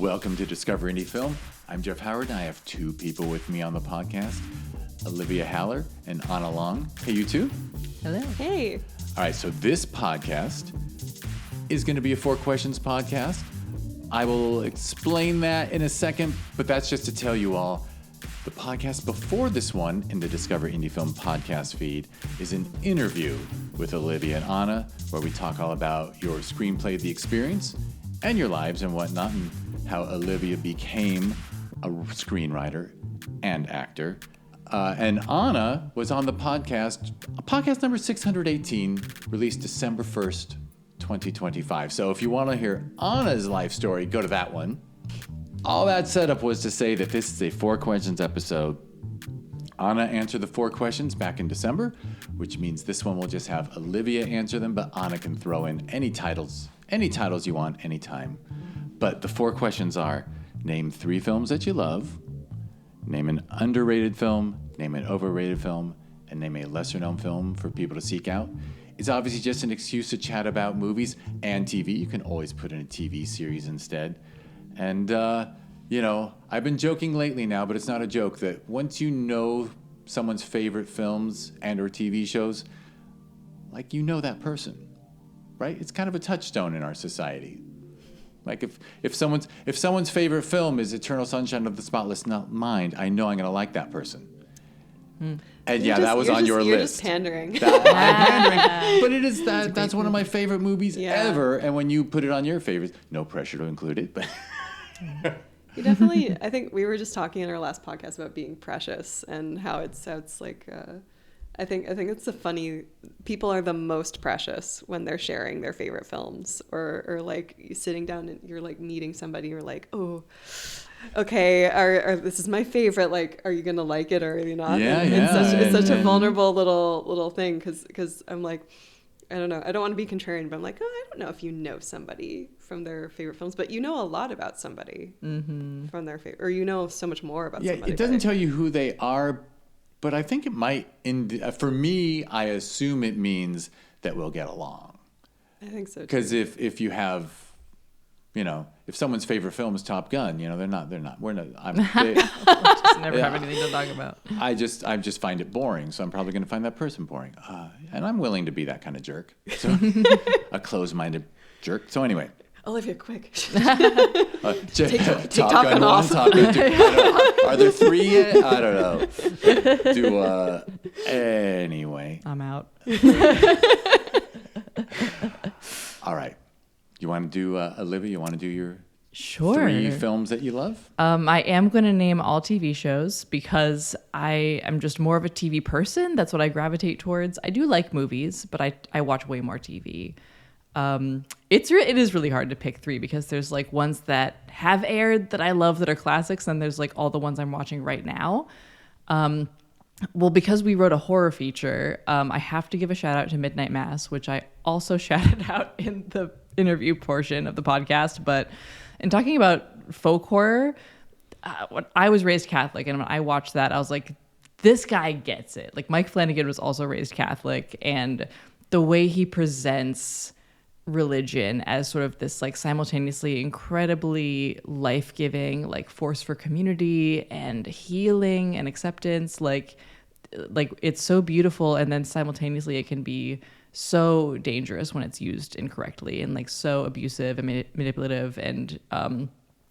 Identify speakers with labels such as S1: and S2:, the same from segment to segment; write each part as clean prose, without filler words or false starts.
S1: Welcome to Discover Indie Film. I'm Jeff Howard, and I have two people with me on the podcast, Olivia Haller and Anna Long. Hey, you two.
S2: Hello.
S3: Hey.
S1: All right, so this podcast is going to be a 4 questions podcast. I will explain that in a second, but that's just to tell you all, the podcast before this one in the Discover Indie Film podcast feed is an interview with Olivia and Anna, where we talk all about your screenplay, The Experience, and your lives and whatnot, and how Olivia became a screenwriter and actor. And Anna was on the podcast number 618, released December 1st, 2025. So if you want to hear Anna's life story, go to that one. All that setup was to say that this is a 4 questions episode. Anna answered the 4 questions back in December, which means this one will just have Olivia answer them, but Anna can throw in any titles you want, anytime. But the 4 questions are: name 3 films that you love, name an underrated film, name an overrated film, and name a lesser-known film for people to seek out. It's obviously just an excuse to chat about movies and TV. You can always put in a TV series instead. And, I've been joking lately now, but it's not a joke, that once you know someone's favorite films and or TV shows, like, you know that person, right? It's kind of a touchstone in our society. Like if someone's favorite film is Eternal Sunshine of the Spotless Mind, I know I'm going to like that person. And that was on your list.
S3: You're just pandering.
S1: I'm pandering. But it is that's one of my favorite movies ever. And when you put it on your favorites, no pressure to include it, but
S3: You definitely, I think we were just talking in our last podcast about being precious and how it's like, I think it's a funny, people are the most precious when they're sharing their favorite films or like sitting down and you're like meeting somebody, you're like, oh, okay, this is my favorite, like, are you gonna like it or are you not? It's such a vulnerable little thing because I'm like, I don't know, I don't want to be contrarian, but I'm like, oh, I don't know if you know somebody from their favorite films, but you know a lot about somebody from their favorite, or you know so much more about somebody.
S1: Yeah, it doesn't tell you who they are, but I think it might, for me, I assume it means that we'll get along.
S3: I think so too.
S1: Because if you have, if someone's favorite film is Top Gun, we're not.
S2: Just never have anything to talk about.
S1: I just find it boring, so I'm probably going to find that person boring. And I'm willing to be that kind of jerk. So a closed-minded jerk. So anyway.
S3: Olivia, quick.
S1: Take
S3: Top Gun off.
S1: Top Gun 2. Are there 3 yet? I don't know. Anyway.
S2: I'm out.
S1: All right. You want to do, Olivia, you want to do your
S2: Sure.
S1: 3 films that you love?
S2: I am going to name all TV shows because I am just more of a TV person. That's what I gravitate towards. I do like movies, but I watch way more TV. It is really hard to pick 3 because there's like ones that have aired that I love that are classics, and there's like all the ones I'm watching right now. Well, because we wrote a horror feature, I have to give a shout out to Midnight Mass, which I also shouted out in the interview portion of the podcast. But in talking about folk horror, when I was raised Catholic, and when I watched that, I was like, this guy gets it. Like, Mike Flanagan was also raised Catholic, and the way he presents religion as sort of this like simultaneously incredibly life-giving like force for community and healing and acceptance, like it's so beautiful, and then simultaneously it can be so dangerous when it's used incorrectly, and like so abusive and manipulative, and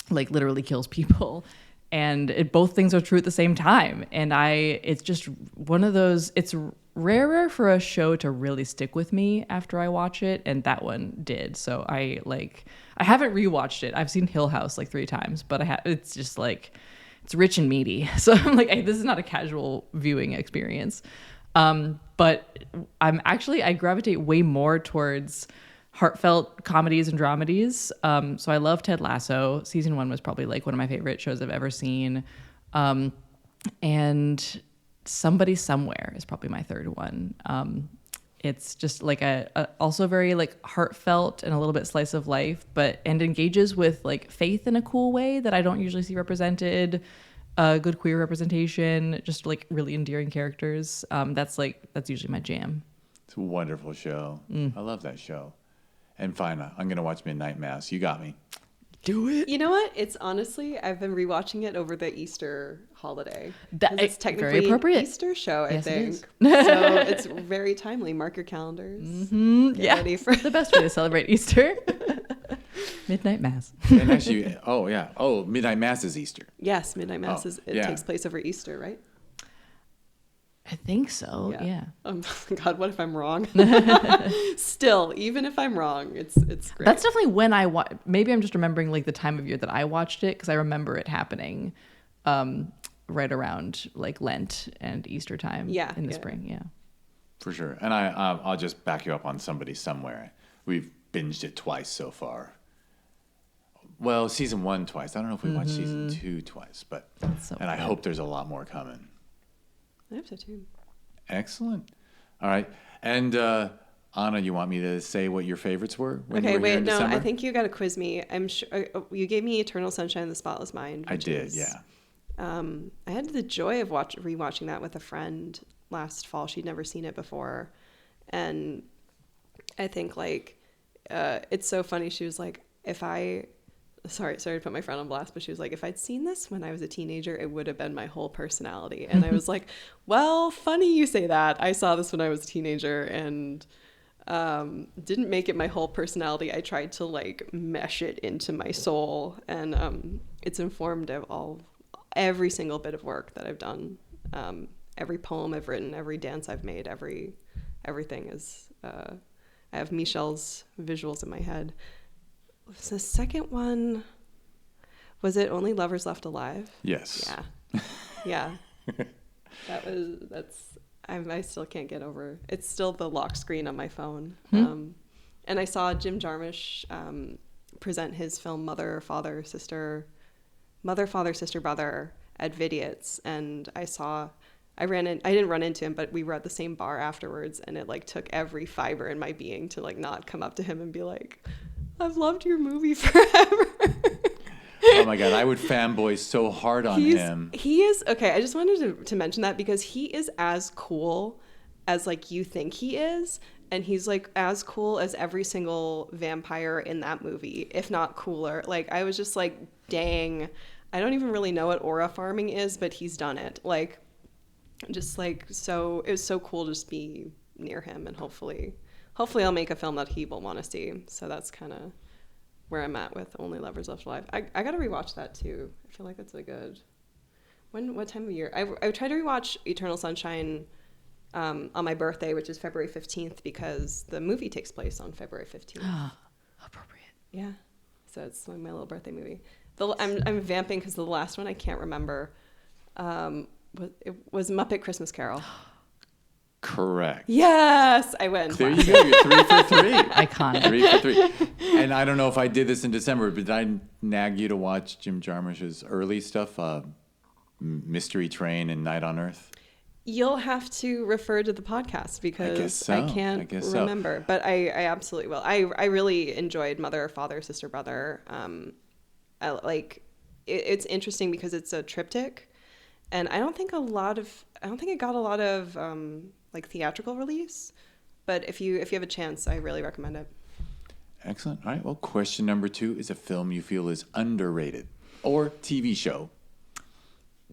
S2: like literally kills people. And both things are true at the same time. And it's just one of those, it's rarer for a show to really stick with me after I watch it, and that one did. So I haven't rewatched it. I've seen Hill House like 3 times, but it's just like, it's rich and meaty. So I'm like, this is not a casual viewing experience. But I gravitate way more towards heartfelt comedies and dramedies. So I love Ted Lasso. Season 1 was probably like one of my favorite shows I've ever seen. And Somebody Somewhere is probably my 3rd one. It's just like also very like heartfelt and a little bit slice of life, and engages with like faith in a cool way that I don't usually see represented. Good queer representation, just like really endearing characters. That's usually my jam.
S1: It's a wonderful show. I love that show. And fine, I'm going to watch Midnight Mass. You got me.
S2: Do it.
S3: You know what? It's honestly, I've been rewatching it over the Easter holiday.
S2: That-
S3: 'Cause it's technically
S2: very appropriate.
S3: an Easter show, I
S2: Yes, it
S3: think.
S2: is.
S3: So it's very timely. Mark your calendars. Get
S2: Yeah,
S3: ready for
S2: the best way to celebrate Easter. Midnight Mass.
S1: And actually, Midnight Mass is Easter.
S3: Yes, Midnight Mass
S1: yeah.
S3: takes place over Easter, right?
S2: I think so. Yeah.
S3: God, what if I'm wrong? Still, even if I'm wrong, it's great.
S2: That's definitely when maybe I'm just remembering like the time of year that I watched it, because I remember it happening right around like Lent and Easter time in the spring. Yeah.
S1: For sure. And I'll just back you up on Somebody Somewhere. We've binged it twice so far. Well, season 1 twice. I don't know if we watched season 2 twice, but I hope there's a lot more coming.
S3: I hope so too.
S1: Excellent. All right. And Anna, you want me to say what your favorites were?
S3: Okay, wait. No, I think you got to quiz me. I'm sure you gave me Eternal Sunshine of the Spotless Mind.
S1: I did, yeah.
S3: I had the joy of rewatching that with a friend last fall. She'd never seen it before, and I think like it's so funny. She was like, sorry to put my friend on blast, but she was like, if I'd seen this when I was a teenager, it would have been my whole personality. And I was like, well, funny you say that. I saw this when I was a teenager and didn't make it my whole personality. I tried to like mesh it into my soul, and it's informed of every single bit of work that I've done. Every poem I've written, every dance I've made, everything is I have Michelle's visuals in my head. Was the second one, was it Only Lovers Left Alive?
S1: Yes.
S3: Yeah. I still can't get over. It's still the lock screen on my phone. And I saw Jim Jarmusch present his film Mother, Father, Sister, Brother at Vidiots. And I didn't run into him, but we were at the same bar afterwards, and it like took every fiber in my being to like not come up to him and be like, I've loved your movie forever.
S1: Oh my God, I would fanboy so hard on him.
S3: He is, okay, I just wanted to mention that because he is as cool as like you think he is. And he's like as cool as every single vampire in that movie, if not cooler. Like I was just like, dang, I don't even really know what aura farming is, but he's done it. Like, just like, so it was so cool to just be near him, and hopefully I'll make a film that he will want to see. So that's kind of where I'm at with Only Lovers Left Alive. I got to rewatch that too. I feel like that's a good, what time of year? I tried to rewatch Eternal Sunshine on my birthday, which is February 15th, because the movie takes place on February 15th.
S2: Appropriate.
S3: Yeah. So it's like my little birthday movie. I'm vamping because the last one I can't remember. It was Muppet Christmas Carol.
S1: Correct.
S3: Yes, I win.
S1: There you go. You're 3 for 3.
S2: Iconic.
S1: 3 for 3. And I don't know if I did this in December, but did I nag you to watch Jim Jarmusch's early stuff, Mystery Train and Night on Earth?
S3: You'll have to refer to the podcast because I can't remember. But I absolutely will. I really enjoyed Mother, Father, Sister, Brother. It's interesting because it's a triptych, and I don't think it got a lot of like theatrical release. But if you have a chance, I really recommend it.
S1: Excellent. All right. Well, question number 2 is a film you feel is underrated, or TV show.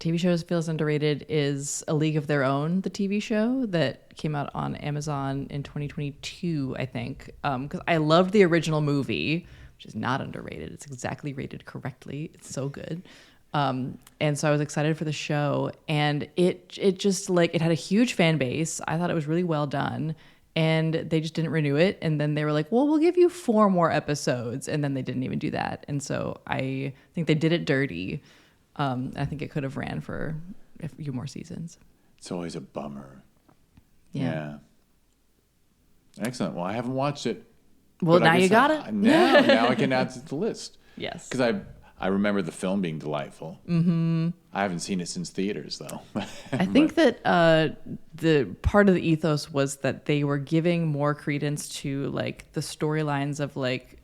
S2: TV shows feels underrated is A League of Their Own, the TV show that came out on Amazon in 2022, I think. Because I loved the original movie, which is not underrated. It's exactly rated correctly. It's so good. And so I was excited for the show, and it just like, it had a huge fan base. I thought it was really well done, and they just didn't renew it. And then they were like, well, we'll give you 4 more episodes. And then they didn't even do that. And so I think they did it dirty. I think it could have ran for a few more seasons.
S1: It's always a bummer.
S2: Yeah.
S1: Excellent. Well, I haven't watched it.
S2: Well, now you got it.
S1: Now I can add it to the list.
S2: Yes.
S1: Because I remember the film being delightful. Mm-hmm. I haven't seen it since theaters, though.
S2: I think that the part of the ethos was that they were giving more credence to like the storylines of like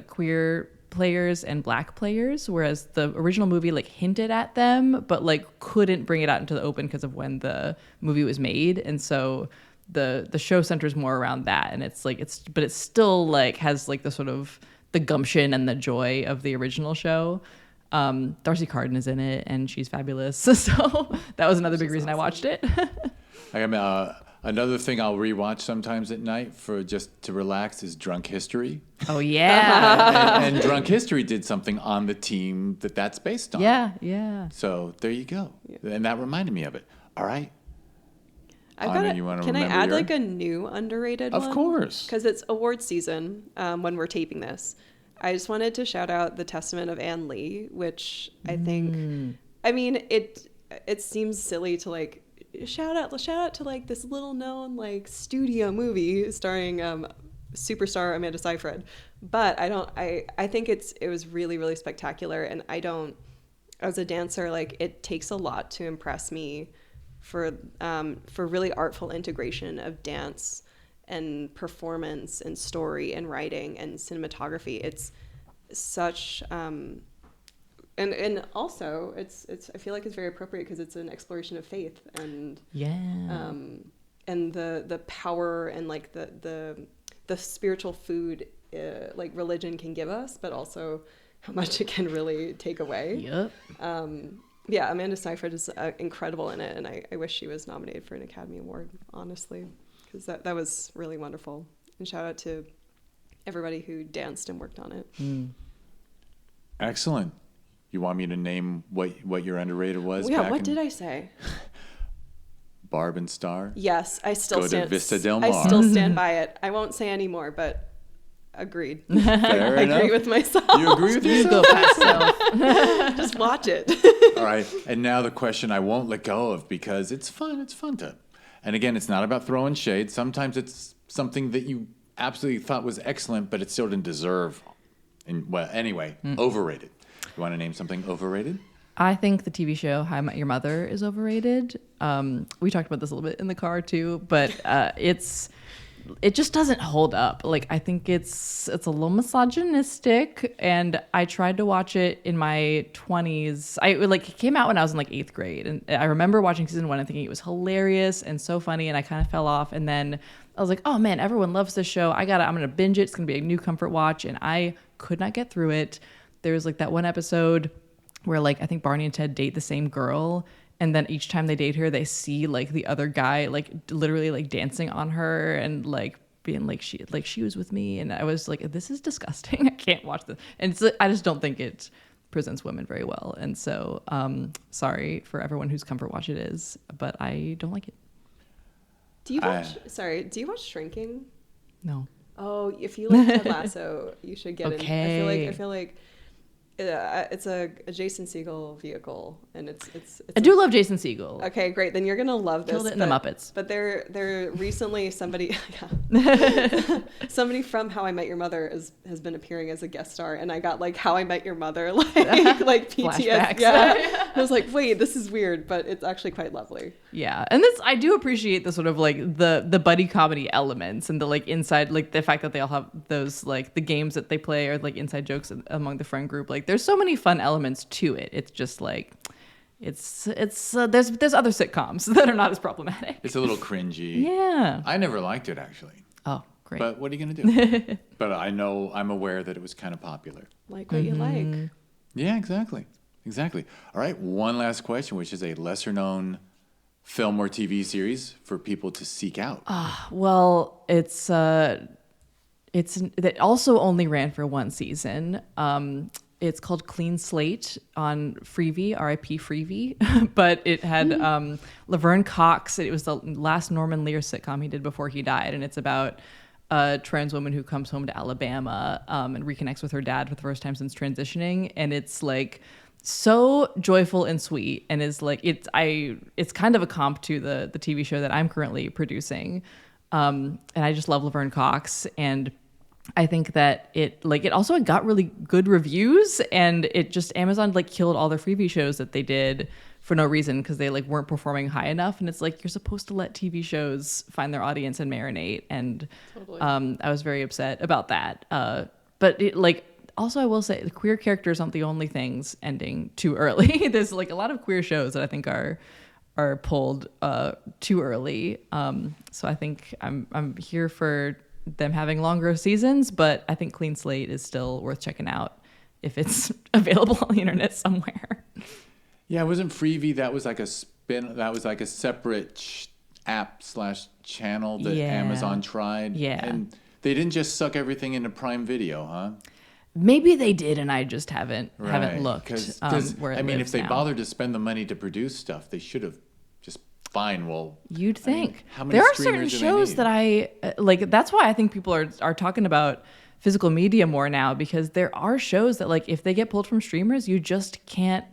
S2: queer players and black players, whereas the original movie like hinted at them but like couldn't bring it out into the open because of when the movie was made. And so the show centers more around that, and it's still like has like the sort of the gumption and the joy of the original show. Darcy Carden is in it, and she's fabulous. So that was another big reason I watched it.
S1: Another thing I'll rewatch sometimes at night for just to relax is Drunk History.
S2: Oh, yeah.
S1: and Drunk History did something on the team that's based on.
S2: Yeah.
S1: So there you go. And that reminded me of it. All right.
S3: Can I add like a new underrated one?
S1: Of course.
S3: Because it's award season when we're taping this. I just wanted to shout out The Testament of Anne Lee, which I think, I mean, it seems silly to like shout out to like this little known like studio movie starring superstar Amanda Seyfried, but I think it was really, really spectacular, and as a dancer, like it takes a lot to impress me for really artful integration of dance and performance and story and writing and cinematography. It's such and also it's I feel like it's very appropriate because it's an exploration of faith and and the power and like the spiritual food like religion can give us, but also how much it can really take away.
S2: Yep.
S3: Yeah, Amanda Seyfried is incredible in it, and I wish she was nominated for an Academy Award, honestly, because that was really wonderful. And shout out to everybody who danced and worked on it.
S1: Excellent. You want me to name what your underrated was?
S3: Yeah, what did I say?
S1: Barb and Star?
S3: Yes, I still
S1: Go
S3: stand.
S1: to Vista Del Mar.
S3: I still stand by it. I won't say any more, but agreed.
S1: Fair
S3: I
S1: enough.
S3: agree with myself.
S1: You agree with
S2: You
S1: yourself?
S2: go past self.
S3: Just watch it.
S1: All right. And now the question I won't let go of because it's fun. It's fun to. And again, it's not about throwing shade. Sometimes it's something that you absolutely thought was excellent, but it still didn't deserve. And well, anyway, overrated. You want to name something overrated?
S2: I think the TV show How I Met Your Mother is overrated. We talked about this a little bit in the car too, but it just doesn't hold up. Like, I think it's a little misogynistic, and I tried to watch it in my 20s. It came out when I was in like 8th grade, and I remember watching season 1 and thinking it was hilarious and so funny, and I kind of fell off. And then I was like, oh man, everyone loves this show. I'm gonna binge it. It's gonna be a new comfort watch, and I could not get through it. There was like that one episode where like I think Barney and Ted date the same girl, and then each time they date her, they see like the other guy like literally like dancing on her and like being like she was with me, and I was like, this is disgusting. I can't watch this, and I just don't think it presents women very well. And so, sorry for everyone whose comfort watch it is, but I don't like it.
S3: Do you watch Shrinking?
S2: No.
S3: Oh, if you like Ted Lasso, you should get it.
S2: Okay.
S3: I feel like it's a Jason Segel vehicle, and it's
S2: I do love Jason Segel.
S3: Okay, great. Then you're gonna love this.
S2: Killed it in the Muppets.
S3: But they're recently somebody from How I Met Your Mother has been appearing as a guest star, and I got like How I Met Your Mother like PTSD.
S2: Flashbacks.
S3: Yeah. I was like, wait, this is weird, but it's actually quite lovely.
S2: Yeah, and I do appreciate the sort of like the buddy comedy elements and the like inside, like the fact that they all have those like the games that they play or like inside jokes among the friend group. Like there's so many fun elements to it. It's just like there's other sitcoms that are not as problematic.
S1: It's a little cringy.
S2: Yeah.
S1: I never liked it actually.
S2: Oh, great.
S1: But what are you gonna do? But I'm aware that it was kind of popular.
S3: Like what you like.
S1: Yeah, exactly. All right, one last question, which is a lesser known film or TV series for people to seek out.
S2: Well, it also only ran for one season. It's called Clean Slate on Freevee, R.I.P. Freevee. But it had Laverne Cox. It was the last Norman Lear sitcom he did before he died, and it's about a trans woman who comes home to Alabama and reconnects with her dad for the first time since transitioning, and it's like so joyful and sweet, and is like it's kind of a comp to the TV show that I'm currently producing, and I just love Laverne Cox, and I think that it also got really good reviews, and it just Amazon like killed all their freebie shows that they did for no reason because they like weren't performing high enough, and it's like you're supposed to let TV shows find their audience and marinate, and
S3: Totally.
S2: I was very upset about that, but it like. Also, I will say the queer characters aren't the only things ending too early. There's like a lot of queer shows that I think are pulled too early. So I think I'm here for them having longer seasons, but I think Clean Slate is still worth checking out if it's available on the internet somewhere.
S1: Yeah, it wasn't Freevee. That was like a that was like a separate app/channel that Amazon tried.
S2: Yeah.
S1: And they didn't just suck everything into Prime Video, huh?
S2: Maybe they did, and I just haven't looked.
S1: Because
S2: where it
S1: I mean,
S2: lives
S1: if they
S2: now.
S1: bothered to spend the money to produce stuff, they should have just fine. Well,
S2: You'd think.
S1: how many
S2: There are certain
S1: streamers do they
S2: shows
S1: need?
S2: that I like. That's why I think people are talking about physical media more now, because there are shows that, like, if they get pulled from streamers, you just can't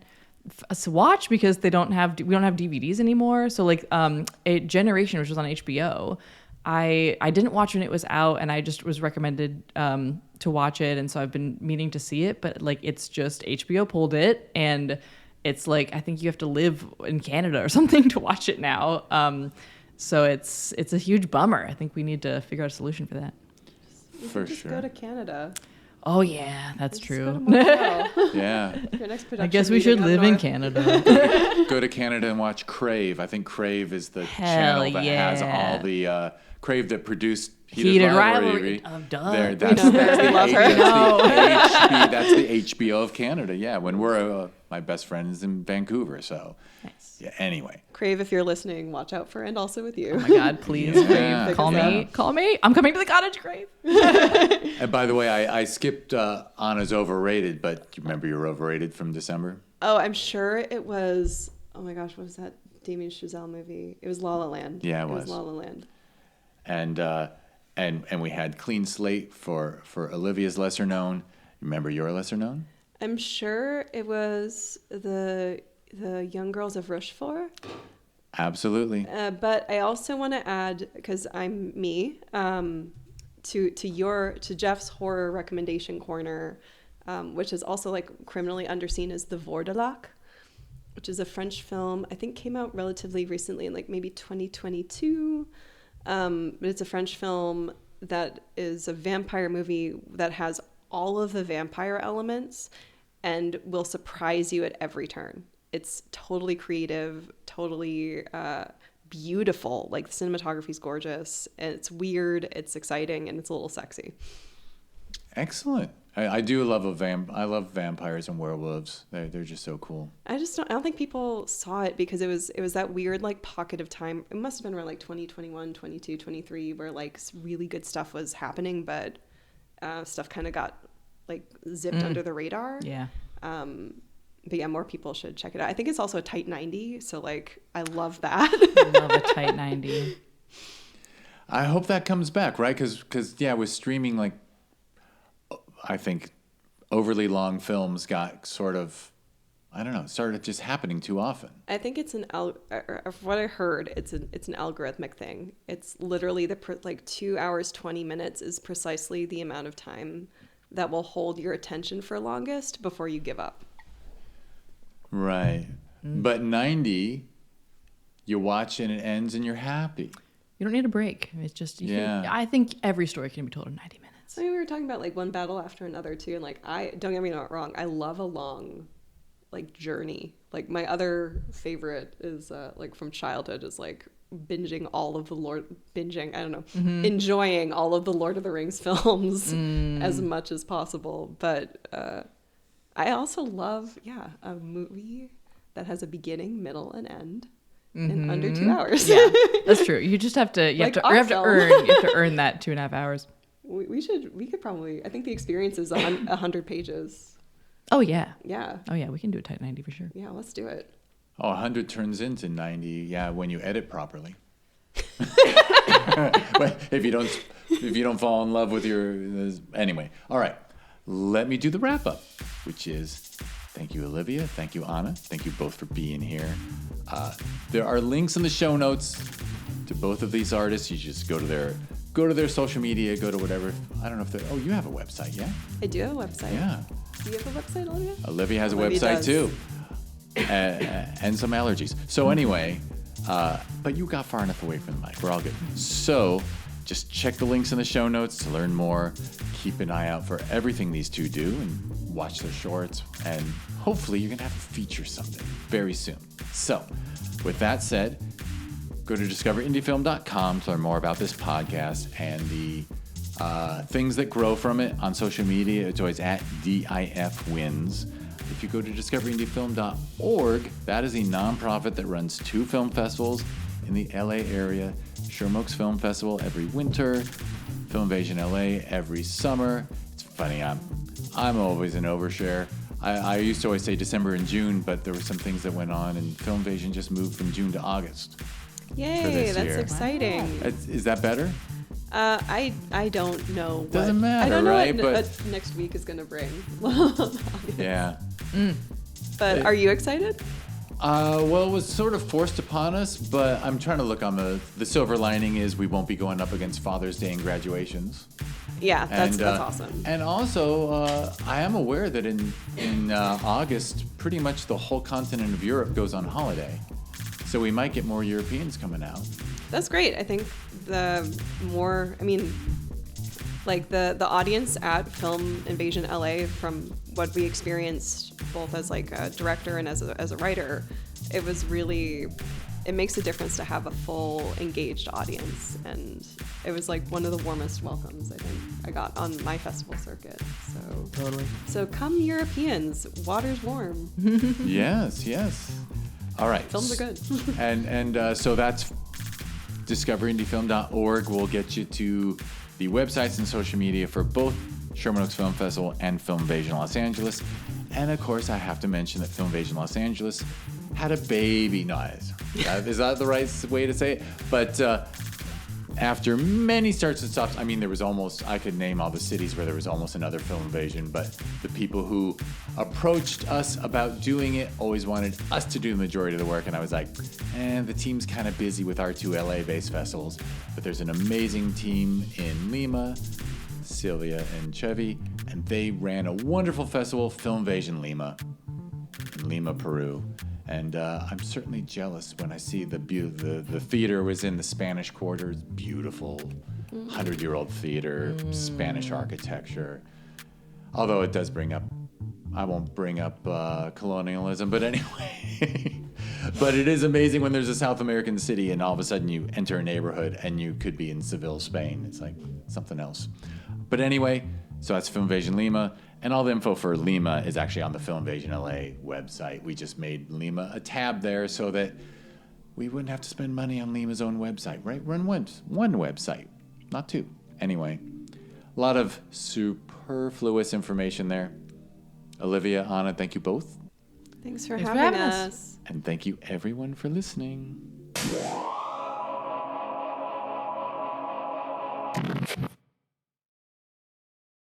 S2: watch because we don't have DVDs anymore. So like a Generation, which was on HBO, I didn't watch when it was out, and I just was recommended to watch it, and so I've been meaning to see it, but like it's just HBO pulled it, and it's like I think you have to live in Canada or something to watch it now. So it's a huge bummer. I think we need to figure out a solution for that.
S1: For
S3: just
S1: sure.
S3: go to Canada.
S2: Oh yeah, that's
S3: Just
S2: true.
S3: go to Montreal.
S1: Yeah.
S3: Your next
S2: I
S3: production
S2: guess we
S3: meeting
S2: should
S3: up
S2: live in
S3: north.
S2: Canada.
S1: Go to Canada and watch Crave. I think Crave is the
S2: Hell
S1: channel that has
S2: yeah.
S1: all the Crave that produced
S2: Heated Rivalry. Oh, duh.
S1: There,
S2: We
S1: that's,
S3: know
S1: that's,
S3: her.
S1: the,
S3: We love her.
S1: that's the HBO of Canada. Yeah, when we're my best friend is in Vancouver. So
S2: Nice.
S1: yeah. Anyway,
S3: Crave, if you're listening, watch out for And Also With You.
S2: Oh my God, please,
S1: Yeah.
S2: Crave, call me. Call me. I'm coming to the cottage, Crave.
S1: and by the way, I skipped Anna's overrated, but you remember you're overrated from December.
S3: Oh, I'm sure it was. Oh my gosh, what was that Damien Chazelle movie? It was La La Land.
S1: Yeah, it
S3: It
S1: was.
S3: was La La Land.
S1: And we had Clean Slate for Olivia's lesser known. Remember your lesser known?
S3: I'm sure it was the Young Girls of Rochefort.
S1: Absolutely.
S3: But I also want to add, because I'm me, to Jeff's horror recommendation corner, which is also like criminally underseen as The Vordelak, which is a French film. I think came out relatively recently in like maybe 2022. But it's a French film that is a vampire movie that has all of the vampire elements and will surprise you at every turn. It's totally creative, totally beautiful. Like the cinematography is gorgeous, and it's weird, it's exciting, and it's a little sexy.
S1: Excellent. I do love I love vampires and werewolves. They're just so cool.
S3: I don't think people saw it because it was that weird like pocket of time. It must have been around like 2021, 22, 23 where like really good stuff was happening, but stuff kind of got like zipped under the radar.
S2: Yeah.
S3: But yeah, more people should check it out. I think it's also a tight 90, so like I love that.
S2: Love a tight 90.
S1: I hope that comes back, right? Because yeah, with streaming, like I think overly long films got sort of, I don't know, started just happening too often.
S3: I think it's of what I heard, it's an algorithmic thing. It's literally like 2 hours 20 minutes is precisely the amount of time that will hold your attention for longest before you give up.
S1: Right. But 90, you watch and it ends and you're happy.
S2: You don't need a break. It's just, I think every story can be told in 90 minutes.
S3: I mean, we were talking about like one battle after another too, and like don't get me wrong, I love a long like journey. Like my other favorite is like from childhood is like enjoying all of the Lord of the Rings films as much as possible. But I also love a movie that has a beginning, middle, and end in under 2 hours.
S2: Yeah, that's true. You just have to you have to earn that 2.5 hours.
S3: We could probably, I think the experience is 100 pages.
S2: Oh yeah.
S3: Yeah.
S2: Oh yeah, we can do a tight 90 for sure.
S3: Yeah, let's do it.
S1: Oh, 100 turns into 90. Yeah, when you edit properly. But if you don't fall in love with anyway. All right. Let me do the wrap up, which is thank you, Olivia. Thank you, Anna. Thank you both for being here. There are links in the show notes to both of these artists. You just go to their social media, go to whatever. I don't know if you have a website, yeah?
S3: I do have a website.
S1: Yeah.
S3: Do you have a website, Olivia?
S1: Olivia has a
S3: Olivia
S1: website
S3: does.
S1: too. And some allergies. So anyway, but you got far enough away from the mic. We're all good. So just check the links in the show notes to learn more. Keep an eye out for everything these two do and watch their shorts. And hopefully you're going to have a feature someday very soon. So with that said, go to discoverindiefilm.com to learn more about this podcast and the things that grow from it on social media. It's always at DIFwins. If you go to discoveryindiefilm.org, that is a nonprofit that runs 2 film festivals in the LA area. Sherm Oaks Film Festival every winter, Film Invasion LA every summer. It's funny, I'm always an overshare. I used to always say December and June, but there were some things that went on, and Film Invasion just moved from June to August.
S3: Yay, that's
S1: year.
S3: exciting.
S2: Wow.
S1: Is that better?
S3: I don't know.
S1: Doesn't matter,
S3: I don't know
S1: right?
S3: what next week is going to bring.
S1: Yeah.
S3: But are you excited?
S1: Well, it was sort of forced upon us, but I'm trying to look on the silver lining is we won't be going up against Father's Day and graduations.
S3: Yeah, that's awesome.
S1: And also, I am aware that in August, pretty much the whole continent of Europe goes on holiday. So we might get more Europeans coming out.
S3: That's great. I think the audience at Film Invasion LA, from what we experienced both as like a director and as a writer, it makes a difference to have a full engaged audience, and it was like one of the warmest welcomes I think I got on my festival circuit. So
S2: Totally.
S3: So come Europeans, water's warm.
S1: Yes. All right.
S3: Films are good.
S1: and so that's discoveryindiefilm.org will get you to the websites and social media for both Sherman Oaks Film Festival and Film Invasion Los Angeles. And of course, I have to mention that Film Invasion Los Angeles had a baby. No, is that the right way to say it? But after many starts and stops, I mean, there was almost, I could name all the cities where there was almost another Film Invasion, but the people who approached us about doing it always wanted us to do the majority of the work, and I was like, the team's kind of busy with our 2 LA-based festivals, but there's an amazing team in Lima, Sylvia and Chevy, and they ran a wonderful festival, Film Invasion Lima, in Lima, Peru. And I'm certainly jealous when I see the theater was in the Spanish Quarter. It's beautiful, 100-year-old theater, Spanish architecture. Although it does bring up, I won't bring up colonialism, but anyway. But it is amazing when there's a South American city and all of a sudden you enter a neighborhood and you could be in Seville, Spain. It's like something else. But anyway, so that's Film Invasion Lima. And all the info for Lima is actually on the Film Invasion LA website. We just made Lima a tab there so that we wouldn't have to spend money on Lima's own website, right? We're on one website, not 2. Anyway, a lot of superfluous information there. Olivia, Anna, thank you both.
S3: Thanks for
S2: Thanks
S3: having
S2: for having
S3: us.
S1: And thank you everyone for listening.